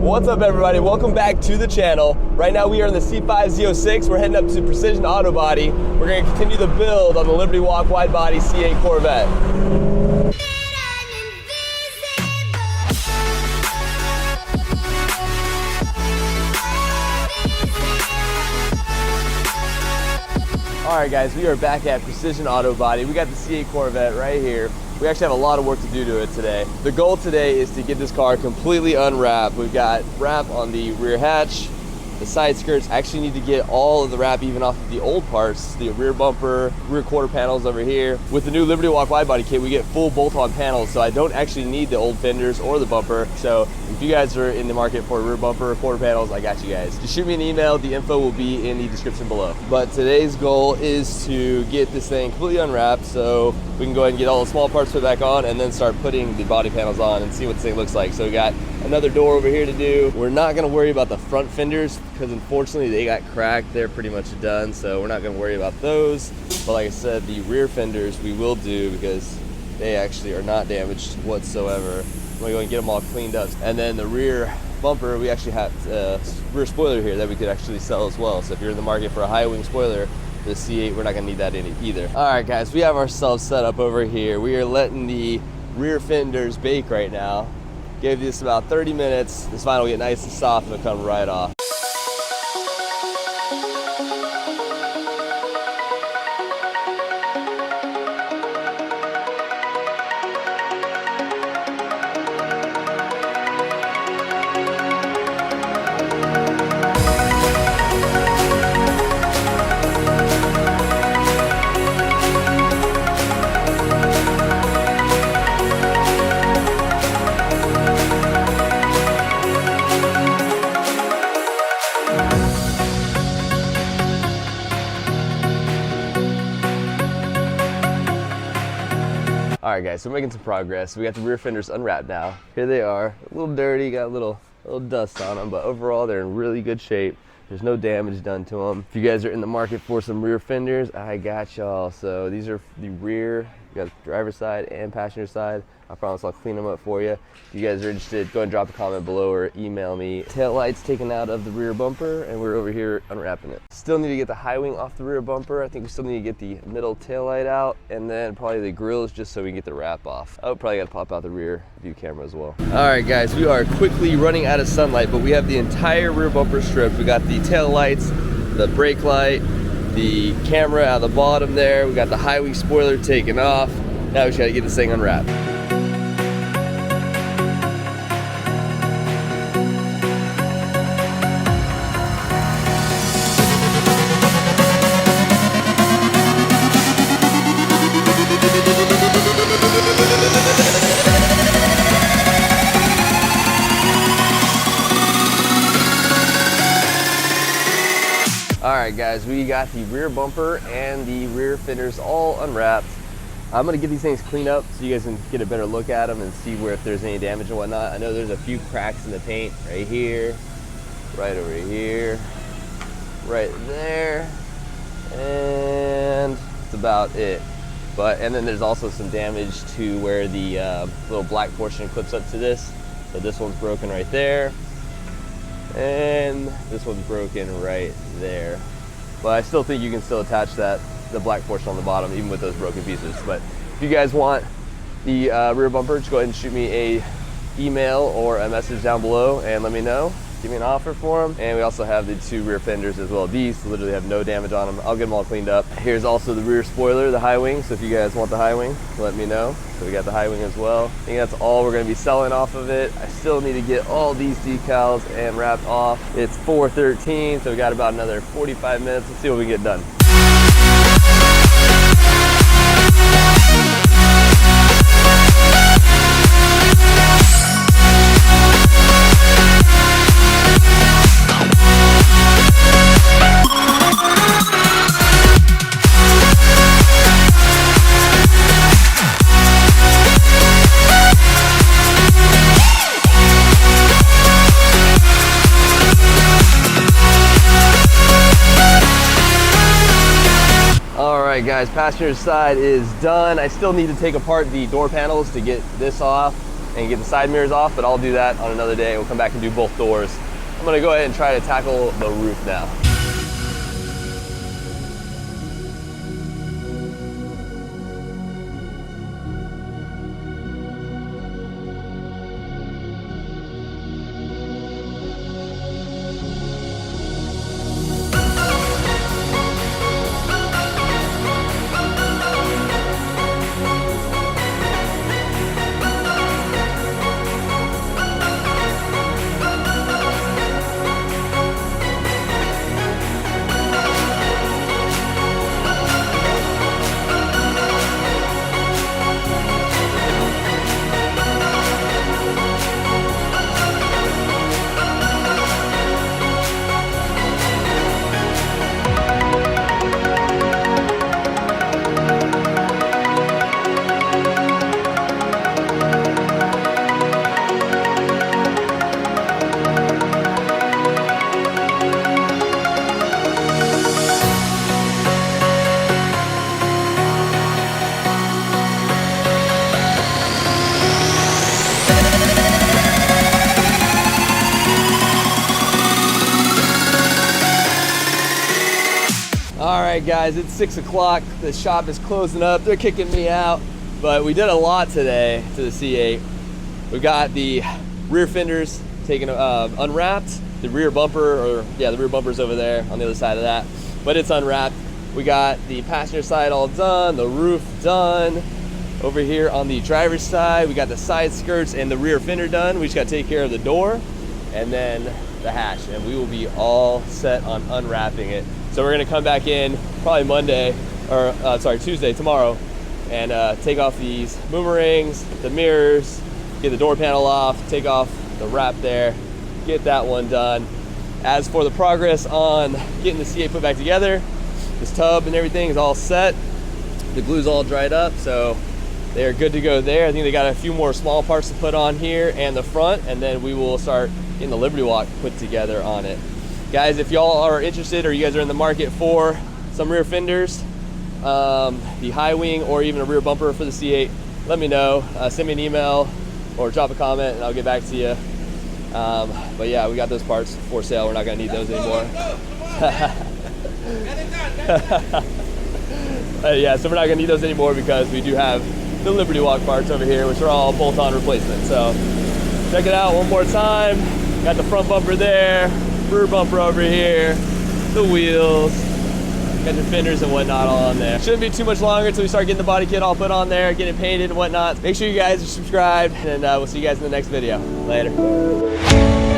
What's up everybody, welcome back to the channel. Right now we are in the C5 Z06. We're heading up to Precision Auto Body. We're going to continue the build on the Liberty Walk Widebody C8 Corvette. Alright guys, we are back at Precision Auto Body. We got the C8 Corvette right here. We actually have a lot of work to do to it today. The goal today is to get this car completely unwrapped. We've got wrap on the rear hatch, the side skirts. I actually need to get all of the wrap even off of the old parts, the rear bumper, rear quarter panels over here. With the new Liberty Walk Widebody kit, we get full bolt-on panels, so I don't actually need the old fenders or the bumper. So if you guys are in the market for rear bumper, quarter panels, I got you guys. Just shoot me an email. The info will be in the description below. But today's goal is to get this thing completely unwrapped so we can go ahead and get all the small parts put back on and then start putting the body panels on and see what this thing looks like. So we got another door over here to do. We're not gonna worry about the front fenders because unfortunately they got cracked. They're pretty much done, so we're not gonna worry about those. But like I said, the rear fenders we will do because they actually are not damaged whatsoever. I'm gonna go and get them all cleaned up. And then the rear bumper, we actually have a rear spoiler here that we could actually sell as well. So if you're in the market for a high wing spoiler, the C8, we're not gonna need that in it either. All right guys, we have ourselves set up over here. We are letting the rear fenders bake right now. Give this about 30 minutes. This vinyl will get nice and soft and it'll come right off. All right guys, so we're making some progress. We got the rear fenders unwrapped now. Here they are, a little dirty, got a little dust on them, but overall they're in really good shape. There's no damage done to them. If you guys are in the market for some rear fenders, I got y'all. So these are the rear, you got the driver's side and passenger side. I promise I'll clean them up for you. If you guys are interested, go and drop a comment below or email me. Tail lights taken out of the rear bumper and we're over here unwrapping it. Still need to get the high wing off the rear bumper. I think we still need to get the middle tail light out and then probably the grills just so we can get the wrap off. Oh, probably gotta pop out the rear view camera as well. All right guys, we are quickly running out of sunlight, but we have the entire rear bumper stripped. We got the tail lights, the brake light, the camera out the bottom there. We got the high wing spoiler taken off. Now we just gotta get this thing unwrapped. Alright guys, we got the rear bumper and the rear fenders all unwrapped. I'm going to get these things cleaned up so you guys can get a better look at them and see where if there's any damage and whatnot. I know there's a few cracks in the paint right here, right over here, right there, and that's about it. And then there's also some damage to where the little black portion clips up to this. So this one's broken right there. And this one's broken right there. But I still think you can still attach the black portion on the bottom even with those broken pieces. But if you guys want the rear bumper, just go ahead and shoot me a email or a message down below and let me know. Give me an offer for them. And we also have the two rear fenders as well. These literally have no damage on them. I'll get them all cleaned up. Here's also the rear spoiler, the high wing. So if you guys want the high wing, let me know. So we got the high wing as well. I think that's all we're gonna be selling off of it. I still need to get all these decals and wrapped off. It's 4:13, so we got about another 45 minutes. Let's see what we get done. Alright guys, passenger side is done. I still need to take apart the door panels to get this off. and get the side mirrors off, but I'll do that on another day. We'll come back and do both doors. I'm gonna go ahead and try to tackle the roof now. All right, guys, it's 6 o'clock. The shop is closing up. They're kicking me out, but we did a lot today to the C8. We got the rear fenders taken unwrapped. The rear bumper, the rear bumper's over there on the other side of that, but it's unwrapped. We got the passenger side all done, the roof done. Over here on the driver's side, we got the side skirts and the rear fender done. We just got to take care of the door and then the hatch, and we will be all set on unwrapping it. So we're gonna come back in probably Monday, or Tuesday, tomorrow, and take off these boomerangs, the mirrors, get the door panel off, take off the wrap there, get that one done. As for the progress on getting the C8 put back together, this tub and everything is all set. The glue's all dried up, so they are good to go there. I think they got a few more small parts to put on here and the front, and then we will start getting the Liberty Walk put together on it. Guys, if y'all are interested or you guys are in the market for some rear fenders, the high wing or even a rear bumper for the C8, let me know. Send me an email or drop a comment and I'll get back to you. But yeah, we got those parts for sale. We're not gonna need those anymore. Yeah, so we're not gonna need those anymore because we do have the Liberty Walk parts over here, which are all bolt-on replacements. So check it out one more time. Got the front bumper there, rear bumper over here, the wheels, got your fenders and whatnot all on there. Shouldn't be too much longer until we start getting the body kit all put on there, getting it painted and whatnot. Make sure you guys are subscribed, and we'll see you guys in the next video. Later.